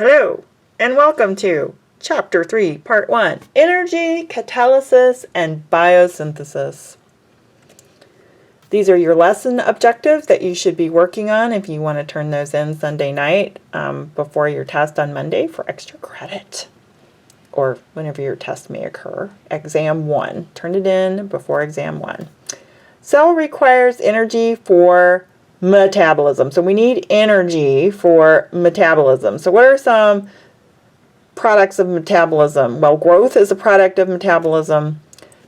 Hello, and welcome to Chapter 3, Part 1, Energy, Catalysis, and Biosynthesis. These are your lesson objectives that you should be working on if you want to turn those in Sunday night before your test on Monday for extra credit, or whenever your test may occur. Exam 1. Turn it in before Exam 1. Cell requires energy for metabolism. So we need energy for metabolism. So what are some products of metabolism? Well, growth is a product of metabolism.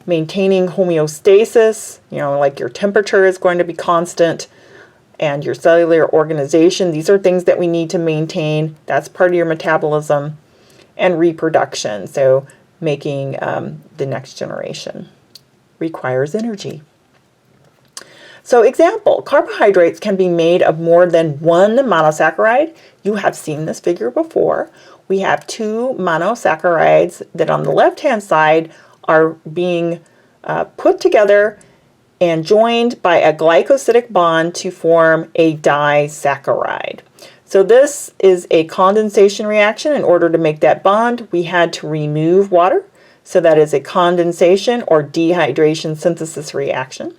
Maintaining homeostasis, like your temperature is going to be constant, and your cellular organization. These are things that we need to maintain. That's part of your metabolism. And reproduction, so making the next generation, requires energy. So example, carbohydrates can be made of more than one monosaccharide. You have seen this figure before. We have two monosaccharides that on the left-hand side are being put together and joined by a glycosidic bond to form a disaccharide. So this is a condensation reaction. In order to make that bond, we had to remove water. So that is a condensation or dehydration synthesis reaction.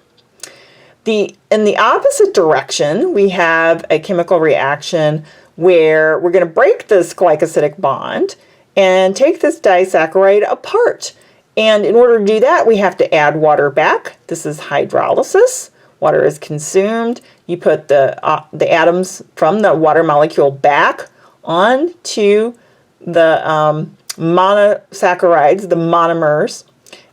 In the opposite direction, we have a chemical reaction where we're going to break this glycosidic bond and take this disaccharide apart. And in order to do that, we have to add water back. This is hydrolysis. Water is consumed. You put the atoms from the water molecule back onto the monosaccharides, the monomers,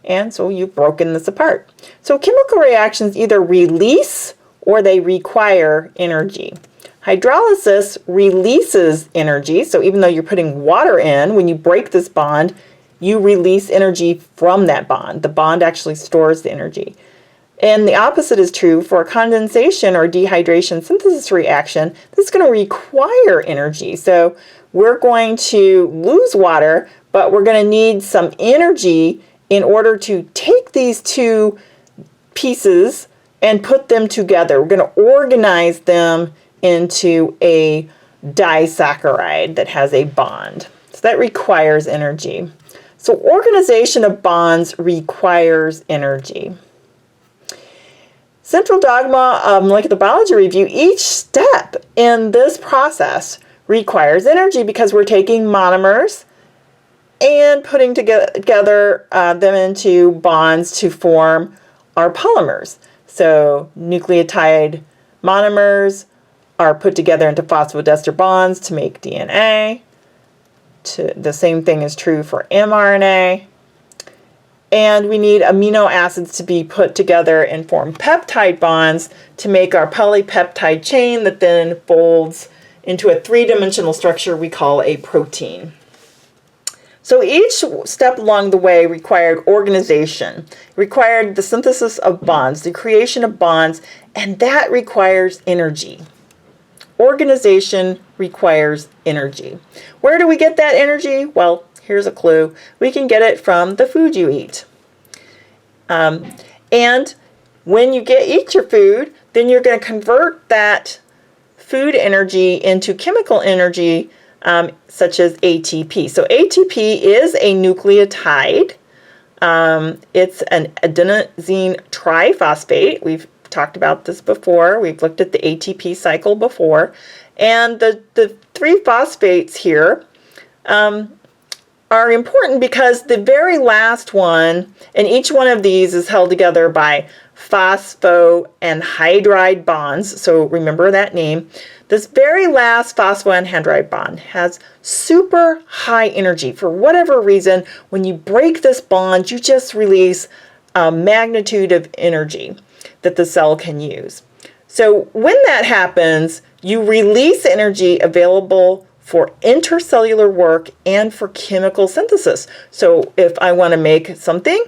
and so you've broken this apart. So chemical reactions either release or they require energy. Hydrolysis releases energy, so even though you're putting water in, when you break this bond, you release energy from that bond. The bond actually stores the energy. And the opposite is true for a condensation or dehydration synthesis reaction. This is going to require energy. So we're going to lose water, but we're going to need some energy in order to take these two pieces and put them together. We're going to organize them into a disaccharide that has a bond. So that requires energy. So organization of bonds requires energy. Central dogma of molecular biology review, each step in this process requires energy because we're taking monomers and putting together them into bonds to form our polymers. So nucleotide monomers are put together into phosphodiester bonds to make DNA. The same thing is true for mRNA. And we need amino acids to be put together and form peptide bonds to make our polypeptide chain that then folds into a three-dimensional structure we call a protein. So each step along the way required organization, required the synthesis of bonds, the creation of bonds, and that requires energy. Organization requires energy. Where do we get that energy? Well, here's a clue. We can get it from the food you eat. And when you eat your food, then you're going to convert that food energy into chemical energy, such as ATP. So ATP is a nucleotide. It's an adenosine triphosphate. We've talked about this before. We've looked at the ATP cycle before. And the three phosphates here are important because the very last one, and each one of these is held together by phosphoanhydride bonds. So remember that name. This very last phosphoanhydride bond has super high energy. For whatever reason, when you break this bond, you just release a magnitude of energy that the cell can use. So when that happens, you release energy available for intercellular work and for chemical synthesis. So if I want to make something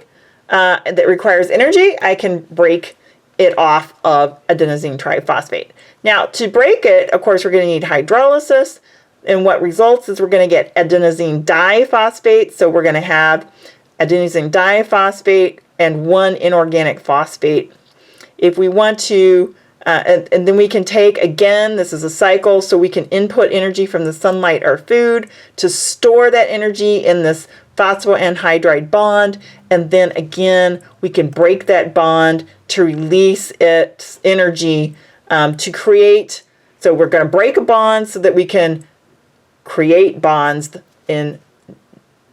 that requires energy, I can break it off of adenosine triphosphate. Now, to break it, of course, we're going to need hydrolysis. And what results is we're going to get adenosine diphosphate. So we're going to have adenosine diphosphate and one inorganic phosphate. If we want to And then we can take, again, this is a cycle, so we can input energy from the sunlight or food to store that energy in this phosphoanhydride bond, and then again we can break that bond to release its energy to create. So we're going to break a bond so that we can create bonds in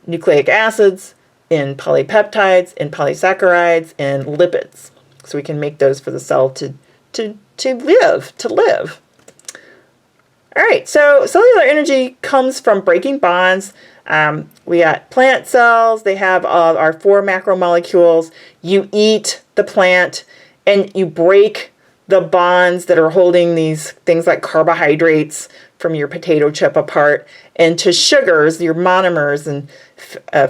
nucleic acids, in polypeptides, in polysaccharides, in lipids. So we can make those for the cell to live. All right, so cellular energy comes from breaking bonds. We got plant cells. They have our 4 macromolecules. You eat the plant and you break the bonds that are holding these things like carbohydrates from your potato chip apart into sugars, your monomers, and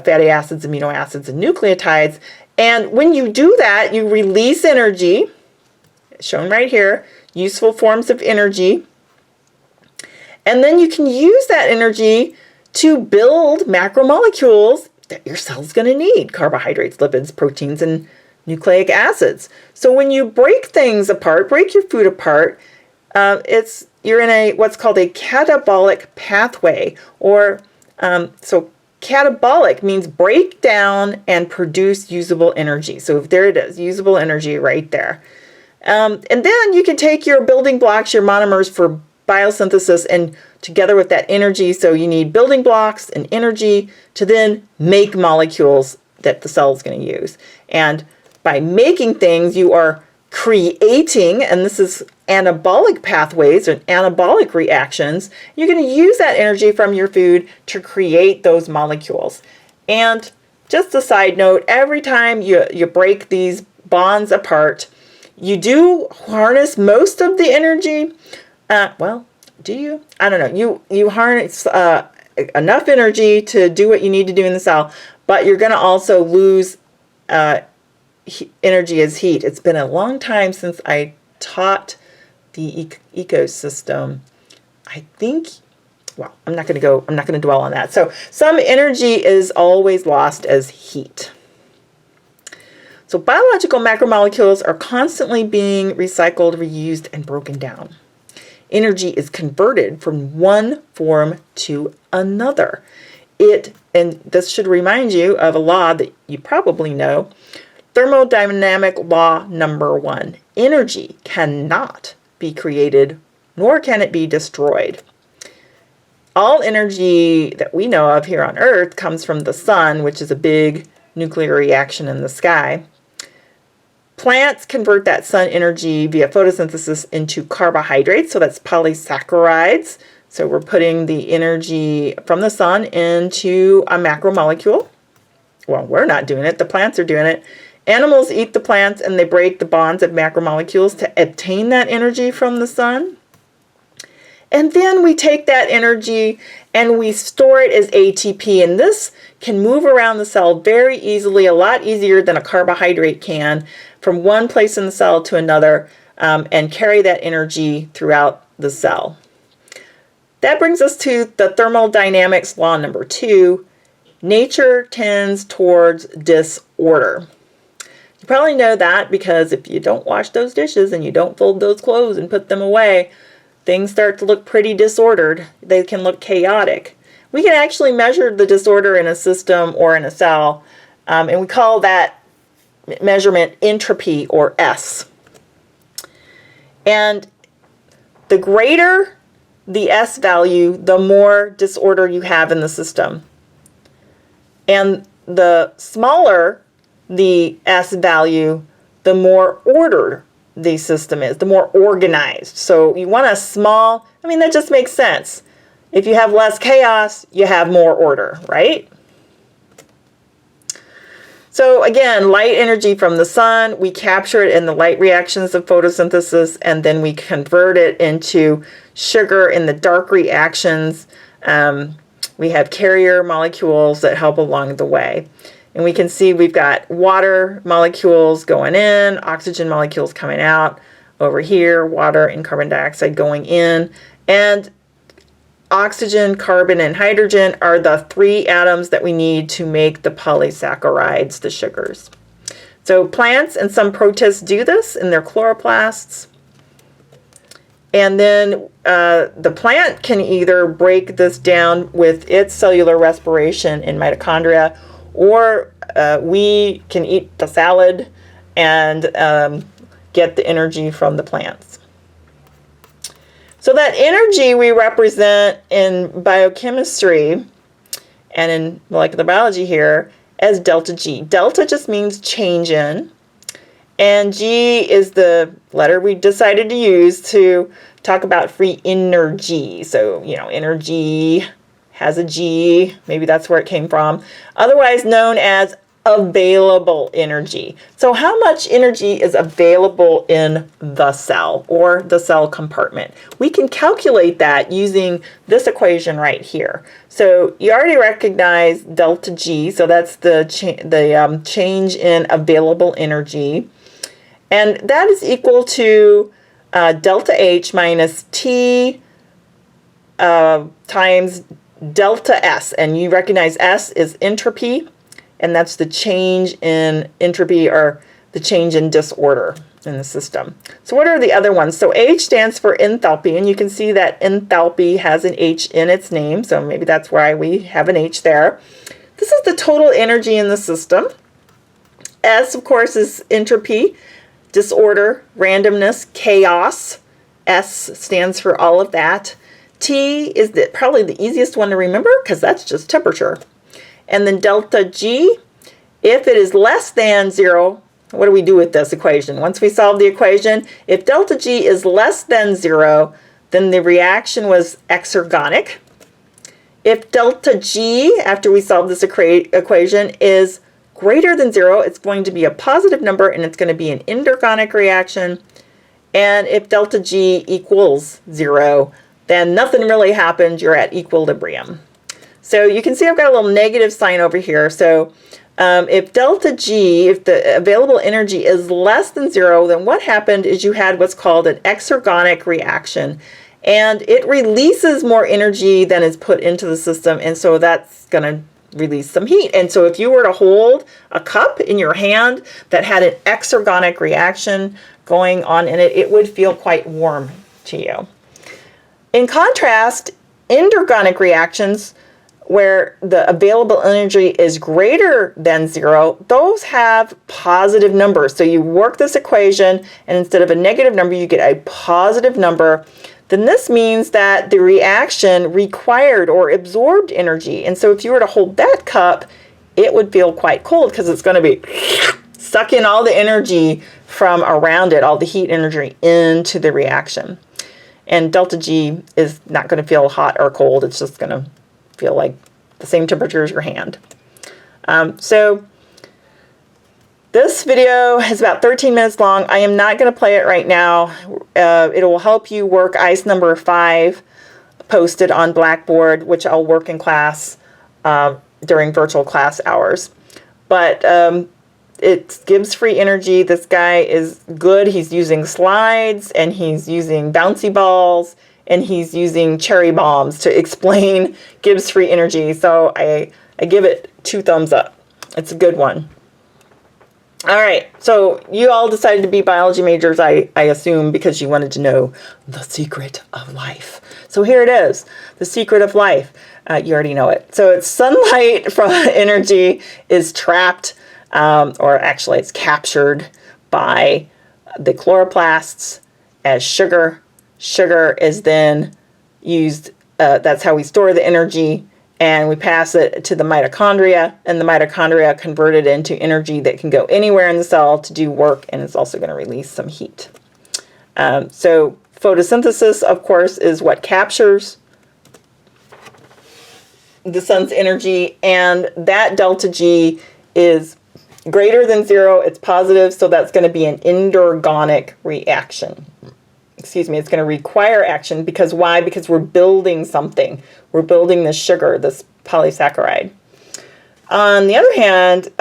fatty acids, amino acids, and nucleotides. And when you do that, you release energy, shown right here, useful forms of energy. And then you can use that energy to build macromolecules that your cell's going to need: carbohydrates, lipids, proteins, and nucleic acids. So when you break things apart, break your food apart, you're in what's called a catabolic pathway. So catabolic means break down and produce usable energy. So there it is, usable energy right there. And then you can take your building blocks, your monomers for biosynthesis, and together with that energy, so you need building blocks and energy to then make molecules that the cell is going to use. And by making things, you are creating, and this is anabolic pathways and anabolic reactions. You're going to use that energy from your food to create those molecules. And just a side note, every time you break these bonds apart, you do harness most of the energy. Well, do you? I don't know. You harness enough energy to do what you need to do in the cell, but you're going to also lose energy as heat. It's been a long time since I taught the ecosystem. I think, well, I'm not going to dwell on that. So some energy is always lost as heat. So biological macromolecules are constantly being recycled, reused, and broken down. Energy is converted from one form to another. And this should remind you of a law that you probably know, thermodynamic law number 1. Energy cannot be created, nor can it be destroyed. All energy that we know of here on Earth comes from the sun, which is a big nuclear reaction in the sky. Plants convert that sun energy via photosynthesis into carbohydrates, so that's polysaccharides. So we're putting the energy from the sun into a macromolecule. Well, we're not doing it. The plants are doing it. Animals eat the plants and they break the bonds of macromolecules to obtain that energy from the sun. And then we take that energy and we store it as ATP. And this can move around the cell very easily, a lot easier than a carbohydrate can, from one place in the cell to another, and carry that energy throughout the cell. That brings us to the thermodynamics law number 2. Nature tends towards disorder. You probably know that because if you don't wash those dishes and you don't fold those clothes and put them away, things start to look pretty disordered. They can look chaotic. We can actually measure the disorder in a system or in a cell, and we call that measurement entropy, or S. And the greater the S value, the more disorder you have in the system. And the smaller the S value, the more ordered the system is, the more organized. So you want a small, that just makes sense. If you have less chaos, you have more order, right? So again, light energy from the sun, we capture it in the light reactions of photosynthesis, and then we convert it into sugar in the dark reactions. We have carrier molecules that help along the way. And we can see we've got water molecules going in, oxygen molecules coming out. Over here, water and carbon dioxide going in. And oxygen, carbon, and hydrogen are the 3 atoms that we need to make the polysaccharides, the sugars. So plants and some protists do this in their chloroplasts. And then the plant can either break this down with its cellular respiration in mitochondria, or we can eat the salad and get the energy from the plants. So that energy we represent in biochemistry and in molecular biology here as delta G. Delta just means change in, and G is the letter we decided to use to talk about free energy. So, you know, energy has a G, maybe that's where it came from, otherwise known as available energy. So how much energy is available in the cell or the cell compartment? We can calculate that using this equation right here. So you already recognize delta G, so that's the change in available energy. And that is equal to delta H minus T times delta S. And you recognize S is entropy, and that's the change in entropy or the change in disorder in the system. So what are the other ones? So H stands for enthalpy, and you can see that enthalpy has an H in its name, so maybe that's why we have an H there. This is the total energy in the system. S, of course, is entropy, disorder, randomness, chaos. S stands for all of that. T is probably the easiest one to remember because that's just temperature. And then delta G, if it is less than 0, what do we do with this equation? Once we solve the equation, if delta G is less than 0, then the reaction was exergonic. If delta G, after we solve this equation, is greater than 0, it's going to be a positive number, and it's going to be an endergonic reaction. And if delta G equals 0, then nothing really happened. You're at equilibrium. So you can see I've got a little negative sign over here. So if delta G, if the available energy is less than 0, then what happened is you had what's called an exergonic reaction. And it releases more energy than is put into the system. And so that's going to release some heat. And so if you were to hold a cup in your hand that had an exergonic reaction going on in it, it would feel quite warm to you. In contrast, endergonic reactions, where the available energy is greater than 0, those have positive numbers. So you work this equation, and instead of a negative number, you get a positive number. Then this means that the reaction required or absorbed energy. And so if you were to hold that cup, it would feel quite cold because it's going to be sucking all the energy from around it, all the heat energy into the reaction. And delta G is not going to feel hot or cold. It's just going to feel like the same temperature as your hand. So this video is about 13 minutes long. I am not going to play it right now. It will help you work ICE number 5 posted on Blackboard, which I'll work in class during virtual class hours. But it gives free energy. This guy is good. He's using slides, and he's using bouncy balls, and he's using cherry bombs to explain Gibbs free energy. So I give it 2 thumbs up. It's a good one. All right, so you all decided to be biology majors, I assume, because you wanted to know the secret of life. So here it is, the secret of life. You already know it. So it's sunlight from energy is trapped, or actually it's captured by the chloroplasts as sugar. Sugar is then used, that's how we store the energy, and we pass it to the mitochondria, and the mitochondria convert it into energy that can go anywhere in the cell to do work, and it's also going to release some heat. So photosynthesis, of course, is what captures the sun's energy, and that delta G is greater than 0. It's positive, so that's going to be an endergonic reaction. Excuse me, it's going to require action because why? Because we're building something. We're building this sugar, this polysaccharide. On the other hand,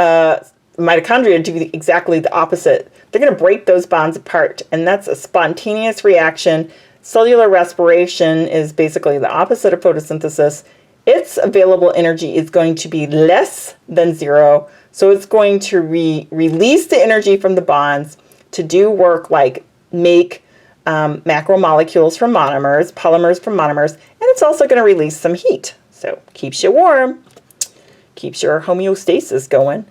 mitochondria do exactly the opposite. They're going to break those bonds apart, and that's a spontaneous reaction. Cellular respiration is basically the opposite of photosynthesis. Its available energy is going to be less than 0, so it's going to release the energy from the bonds to do work like make macromolecules from monomers, polymers from monomers, and it's also going to release some heat. So keeps you warm, keeps your homeostasis going.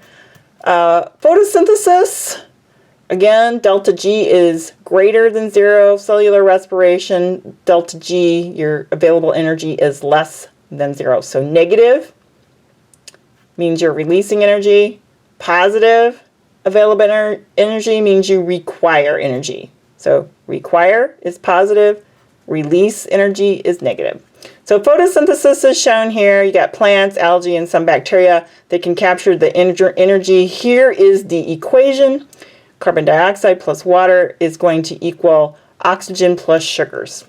Photosynthesis, again, delta G is greater than 0. Cellular respiration, delta G, your available energy, is less than 0. So negative means you're releasing energy. Positive available energy means you require energy. So require is positive, release energy is negative. So photosynthesis is shown here. You got plants, algae, and some bacteria that can capture the energy. Here is the equation. Carbon dioxide plus water is going to equal oxygen plus sugars.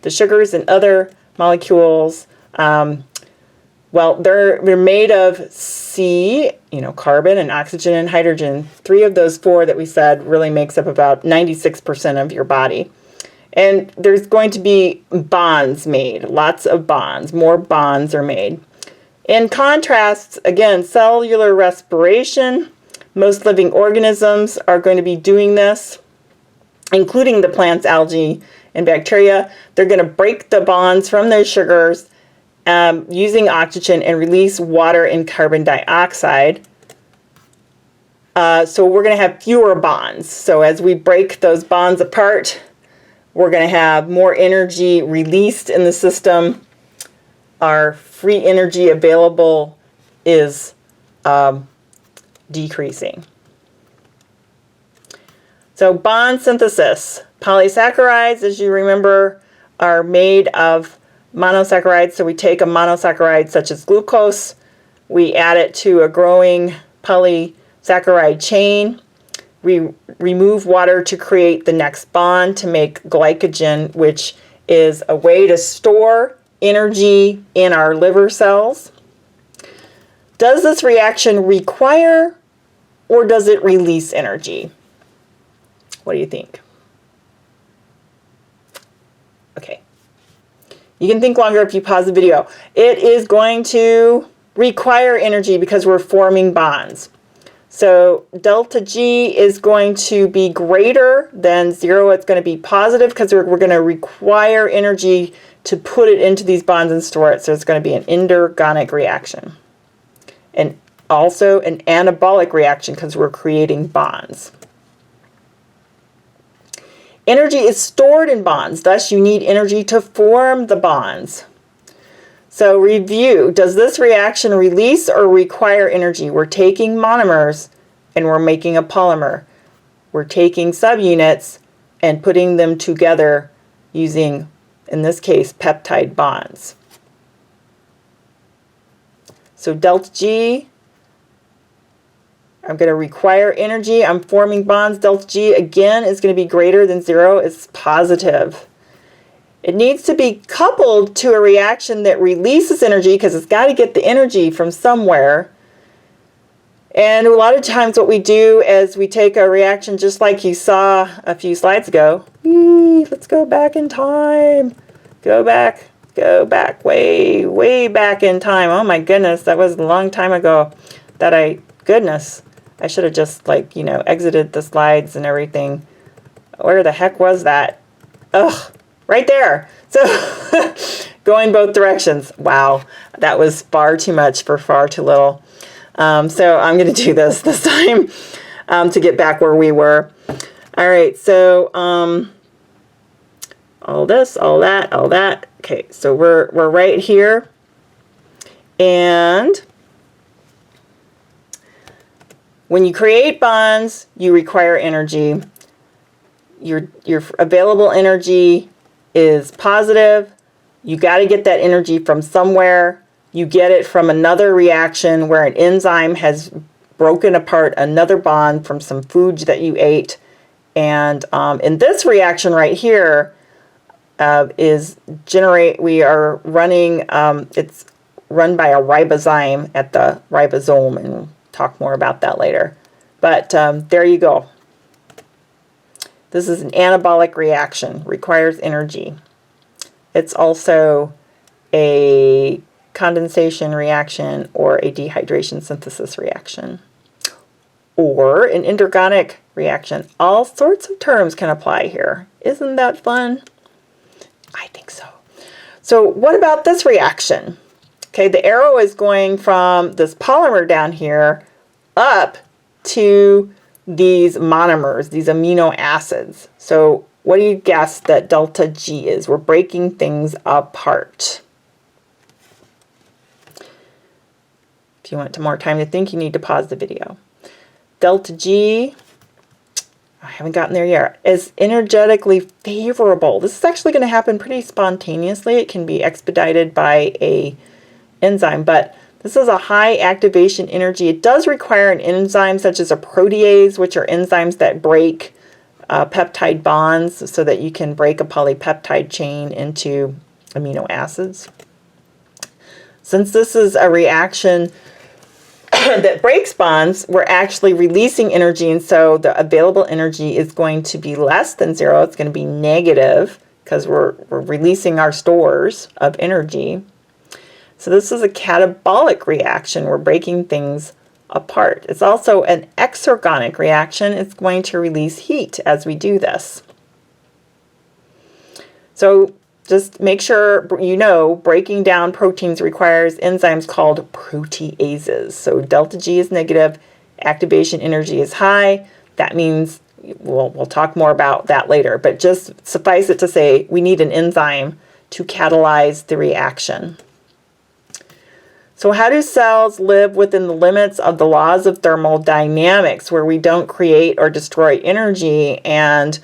The sugars and other molecules, well, they're made of C, carbon and oxygen and hydrogen. 3 of those 4 that we said really makes up about 96% of your body. And there's going to be bonds made, lots of bonds, more bonds are made. In contrast, again, cellular respiration, most living organisms are going to be doing this, including the plants, algae, and bacteria. They're going to break the bonds from those sugars using oxygen and release water and carbon dioxide. So we're going to have fewer bonds. So as we break those bonds apart, we're going to have more energy released in the system. Our free energy available is decreasing. So bond synthesis. Polysaccharides, as you remember, are made of monosaccharides. So we take a monosaccharide such as glucose, we add it to a growing polysaccharide chain. We remove water to create the next bond to make glycogen, which is a way to store energy in our liver cells. Does this reaction require or does it release energy? What do you think? Okay. You can think longer if you pause the video. It is going to require energy because we're forming bonds. So delta G is going to be greater than 0. It's going to be positive because we're going to require energy to put it into these bonds and store it. So it's going to be an endergonic reaction. And also an anabolic reaction because we're creating bonds. Energy is stored in bonds, thus you need energy to form the bonds. So review, does this reaction release or require energy? We're taking monomers and we're making a polymer. We're taking subunits and putting them together using, in this case, peptide bonds. So delta G, I'm going to require energy. I'm forming bonds. Delta G, again, is going to be greater than 0. It's positive. It needs to be coupled to a reaction that releases energy because it's got to get the energy from somewhere. And a lot of times what we do is we take a reaction just like you saw a few slides ago. Let's go back in time. Go back, way, way back in time. Oh my goodness, that was a long time ago that I should have just exited the slides and everything. Where the heck was that? Ugh. Right there. So going both directions. Wow, that was far too much for far too little. So I'm going to do this time to get back where we were. All right, so all this, all that. Okay, so we're right here. And when you create bonds, you require energy. Your available energy is positive. You got to get that energy from somewhere. You get it from another reaction where an enzyme has broken apart another bond from some food that you ate. And in this reaction right here we are running, it's run by a ribozyme at the ribosome, and we'll talk more about that later. But there you go. This is an anabolic reaction, requires energy. It's also a condensation reaction or a dehydration synthesis reaction. or an inorganic reaction. All sorts of terms can apply here. Isn't that fun? I think so. So what about this reaction? Okay, the arrow is going from this polymer down here up to these monomers, these amino acids. So what do you guess that delta G is? We're breaking things apart. If you want more time to think, you need to pause the video. Delta G, I haven't gotten there yet, is energetically favorable. This is actually going to happen pretty spontaneously. It can be expedited by an enzyme, but this is a high activation energy. It does require an enzyme such as a protease, which are enzymes that break peptide bonds so that you can break a polypeptide chain into amino acids. Since this is a reaction that breaks bonds, we're actually releasing energy, and so the available energy is going to be less than zero. It's going to be negative because we're releasing our stores of energy. So this is a catabolic reaction. We're breaking things apart. It's also an exergonic reaction. It's going to release heat as we do this. So just make sure you know breaking down proteins requires enzymes called proteases. So delta G is negative, activation energy is high. That means, we'll talk more about that later, but just suffice it to say we need an enzyme to catalyze the reaction. So how do cells live within the limits of the laws of thermodynamics, where we don't create or destroy energy and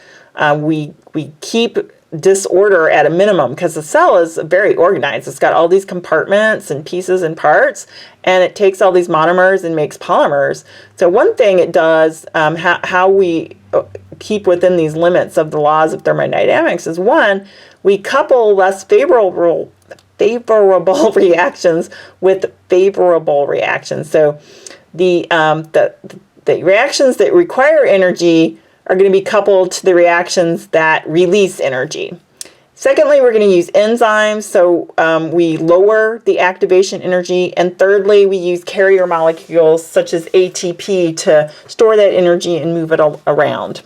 we keep disorder at a minimum, because the cell is very organized. It's got all these compartments and pieces and parts, and it takes all these monomers and makes polymers. So one thing it does, how we keep within these limits of the laws of thermodynamics, is one, we couple less favorable reactions with favorable reactions. So the reactions that require energy are going to be coupled to the reactions that release energy. Secondly, we're going to use enzymes, so we lower the activation energy. And thirdly, we use carrier molecules such as ATP to store that energy and move it around.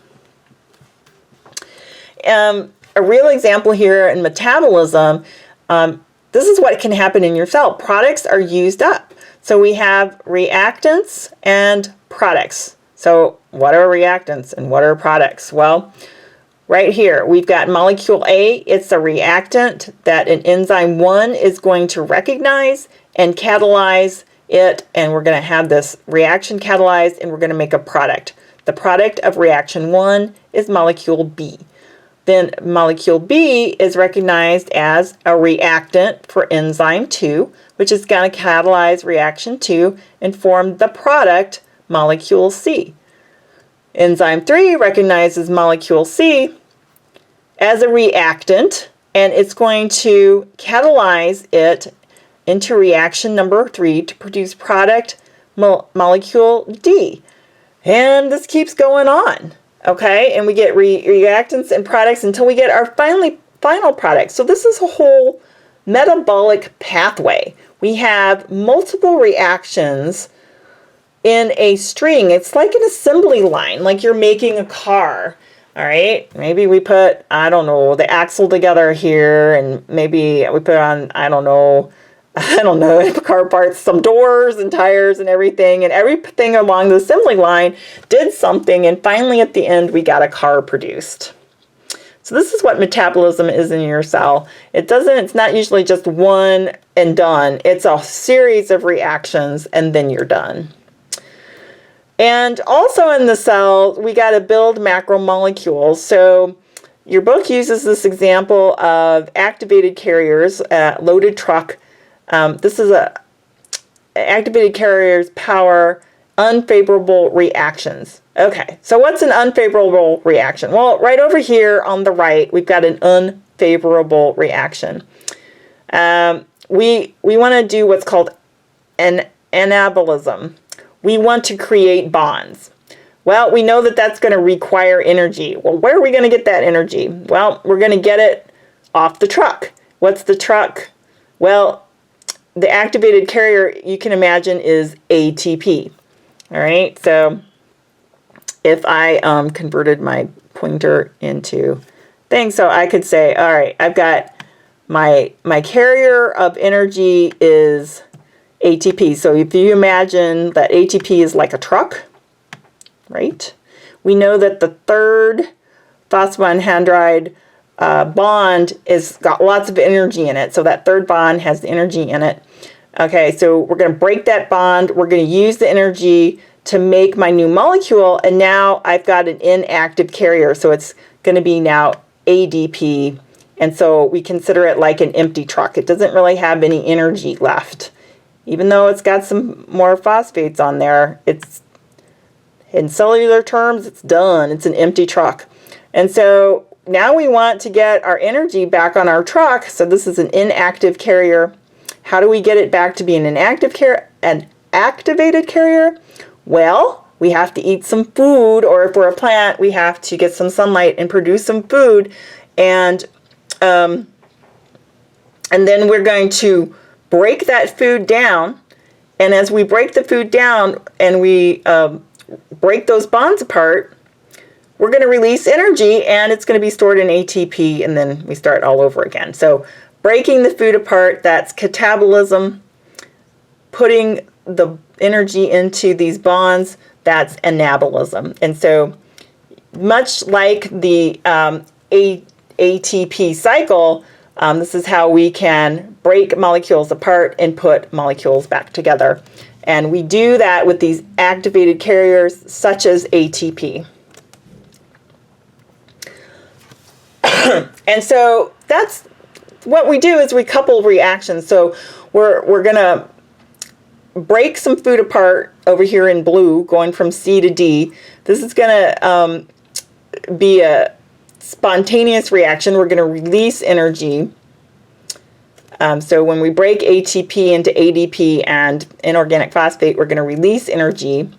A real example here in metabolism, this is what can happen in your cell. Products are used up. So we have reactants and products. So what are reactants and what are products? Well, right here we've got molecule A. It's a reactant that an enzyme 1 is going to recognize and catalyze it, and we're going to have this reaction catalyzed, and we're going to make a product. The product of reaction 1 is molecule B. Then molecule B is recognized as a reactant for enzyme 2, which is going to catalyze reaction 2 and form the product, molecule C. Enzyme 3 recognizes molecule C as a reactant, and it's going to catalyze it into reaction number 3 to produce product, molecule D. And this keeps going on. Okay, and we get reactants and products until we get our final product. So this is a whole metabolic pathway. We have multiple reactions in a string. It's like an assembly line, like you're making a car. All right, maybe we put, I don't know, the axle together here, and maybe we put on, I don't know, car parts, some doors and tires and everything along the assembly line did something, and finally at the end we got a car produced. So this is what metabolism is in your cell. It's not usually just one and done. It's a series of reactions and then you're done. And also in the cell, we got to build macromolecules. So your book uses this example of activated carriers, loaded truck. This is activated carriers power unfavorable reactions. Okay, so what's an unfavorable reaction? Well, right over here on the right, we've got an unfavorable reaction. We want to do what's called an anabolism. We want to create bonds. Well, we know that that's going to require energy. Well, where are we going to get that energy? Well, we're going to get it off the truck. What's the truck? Well, the activated carrier, you can imagine, is ATP. All right, so if I converted my pointer into things. So I could say, all right, I've got my carrier of energy is ATP. So if you imagine that ATP is like a truck, right? We know that the third phosphoanhydride bond is got lots of energy in it. So that third bond has the energy in it. Okay, so we're going to break that bond. We're going to use the energy to make my new molecule. And now I've got an inactive carrier. So it's going to be now ADP. And so we consider it like an empty truck. It doesn't really have any energy left. Even though it's got some more phosphates on there, it's in cellular terms, it's done. It's an empty truck. And so now we want to get our energy back on our truck. So this is an inactive carrier. How do we get it back to being an activated carrier? Well, we have to eat some food, or if we're a plant, we have to get some sunlight and produce some food. And then we're going to break that food down. And as we break the food down and we break those bonds apart, we're going to release energy, and it's going to be stored in ATP, and then we start all over again. So breaking the food apart, that's catabolism. Putting the energy into these bonds, that's anabolism. And so much like the ATP cycle, this is how we can break molecules apart and put molecules back together. And we do that with these activated carriers such as ATP. And so that's what we do, is we couple reactions. So we're going to break some food apart over here in blue, going from C to D. This is going to be a spontaneous reaction. We're going to release energy. So when we break ATP into ADP and inorganic phosphate, we're going to release energy.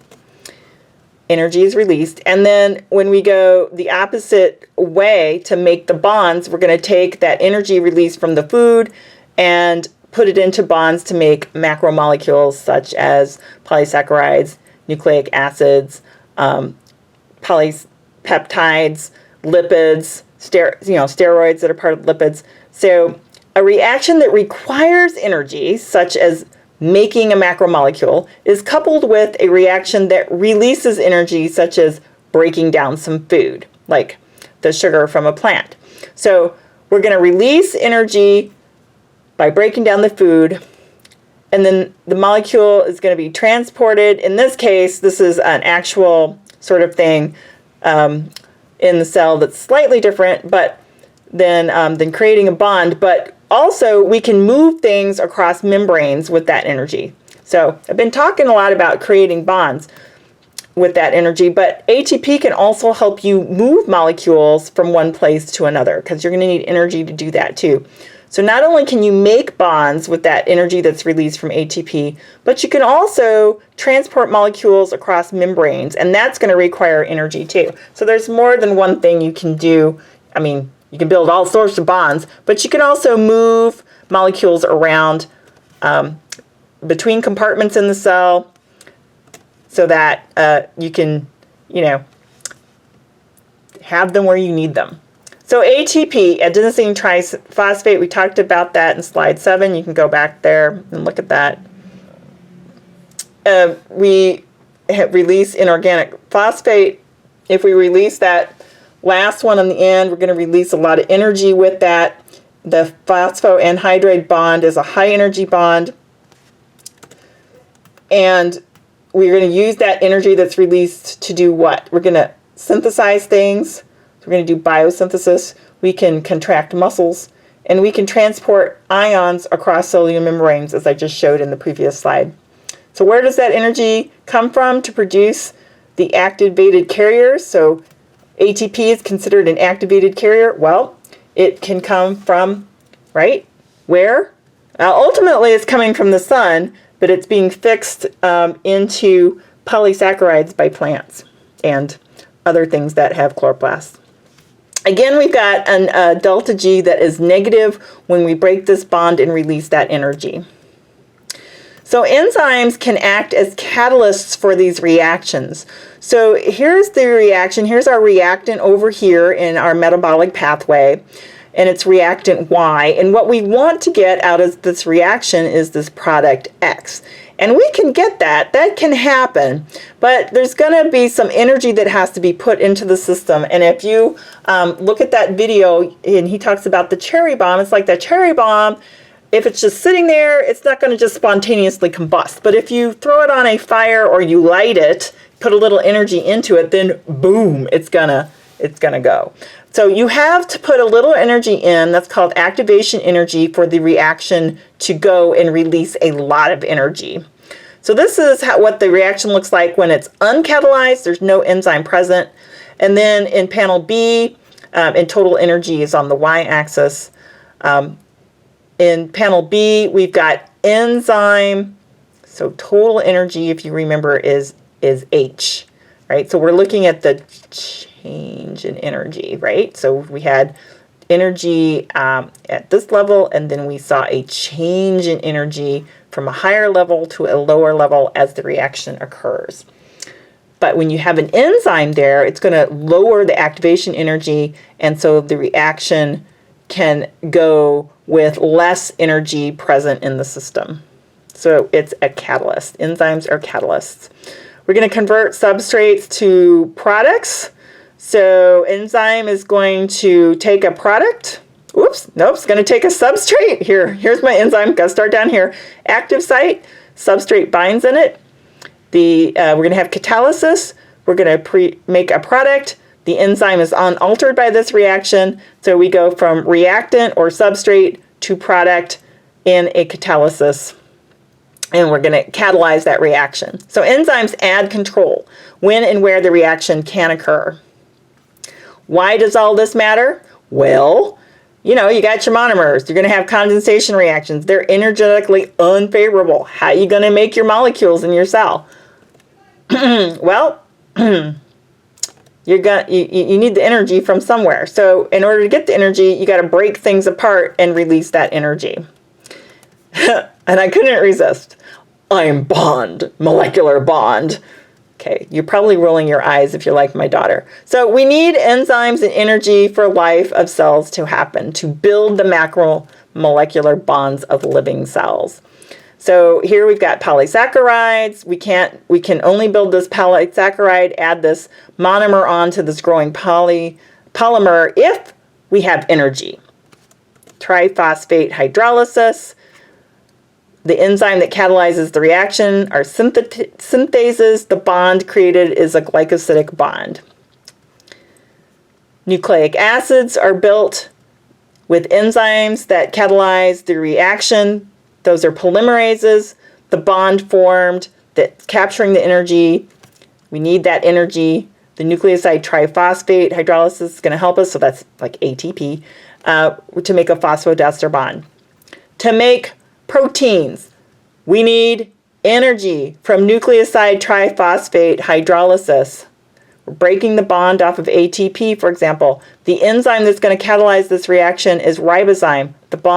Energy is released. And then when we go the opposite way to make the bonds, we're going to take that energy released from the food and put it into bonds to make macromolecules such as polysaccharides, nucleic acids, polypeptides, lipids, steroids that are part of lipids. So a reaction that requires energy, such as making a macromolecule, is coupled with a reaction that releases energy, such as breaking down some food, like the sugar from a plant. So we're going to release energy by breaking down the food, and then the molecule is going to be transported. In this case, this is an actual sort of thing in the cell that's slightly different, but than creating a bond. But also, we can move things across membranes with that energy. So I've been talking a lot about creating bonds with that energy, but ATP can also help you move molecules from one place to another, because you're going to need energy to do that too. So not only can you make bonds with that energy that's released from ATP, but you can also transport molecules across membranes, and that's going to require energy too. So there's more than one thing you can do. I mean, you can build all sorts of bonds, but you can also move molecules around between compartments in the cell so that you can, have them where you need them. So ATP, adenosine triphosphate, we talked about that in slide 7. You can go back there and look at that. We release inorganic phosphate. If we release that last one on the end, we're going to release a lot of energy with that. The phosphoanhydride bond is a high energy bond. And we're going to use that energy that's released to do what? We're going to synthesize things. We're going to do biosynthesis. We can contract muscles. And we can transport ions across cellular membranes, as I just showed in the previous slide. So where does that energy come from to produce the activated carriers? So ATP is considered an activated carrier. Well, it can come from, right? Where? Ultimately, it's coming from the sun, but it's being fixed into polysaccharides by plants and other things that have chloroplasts. Again, we've got a delta G that is negative when we break this bond and release that energy. So enzymes can act as catalysts for these reactions. So here's the reaction. Here's our reactant over here in our metabolic pathway, and it's reactant Y. And what we want to get out of this reaction is this product X. And we can get that. That can happen. But there's going to be some energy that has to be put into the system. And if you look at that video, and he talks about the cherry bomb, it's like that cherry bomb. If it's just sitting there, it's not going to just spontaneously combust. But if you throw it on a fire or you light it, put a little energy into it, then boom, it's gonna go. So you have to put a little energy in. That's called activation energy for the reaction to go and release a lot of energy. So this is what the reaction looks like when it's uncatalyzed. There's no enzyme present. And then in panel B, and total energy is on the y-axis. In panel B, we've got enzyme. So total energy, if you remember, is H, right? So we're looking at the change in energy, right? So we had energy at this level, and then we saw a change in energy from a higher level to a lower level as the reaction occurs. But when you have an enzyme there, it's going to lower the activation energy, and so the reaction can go with less energy present in the system. So it's a catalyst. Enzymes are catalysts. We're going to convert substrates to products. So enzyme is going to take a product. Oops, nope, it's going to take a substrate. Here's my enzyme. Got to start down here. Active site, substrate binds in it. We're going to have catalysis. We're going to make a product. The enzyme is unaltered by this reaction. So we go from reactant or substrate to product in a catalysis. And we're going to catalyze that reaction. So enzymes add control when and where the reaction can occur. Why does all this matter? Well, you got your monomers. You're going to have condensation reactions. They're energetically unfavorable. How are you going to make your molecules in your cell? Well, you need the energy from somewhere. So in order to get the energy, you got to break things apart and release that energy. And I couldn't resist. I'm bond, molecular bond. Okay, you're probably rolling your eyes if you're like my daughter. So we need enzymes and energy for life of cells to happen, to build the macromolecular bonds of living cells. So here we've got polysaccharides. We can only build this polysaccharide, add this monomer onto this growing polymer if we have energy. Triphosphate hydrolysis. The enzyme that catalyzes the reaction are synthases. The bond created is a glycosidic bond. Nucleic acids are built with enzymes that catalyze the reaction. Those are polymerases. The bond formed that's capturing the energy. We need that energy. The nucleoside triphosphate hydrolysis is going to help us, so that's like ATP, to make a phosphodiester bond. To make proteins, we need energy from nucleoside triphosphate hydrolysis. We're breaking the bond off of ATP, for example. The enzyme that's going to catalyze this reaction is ribozyme. The bond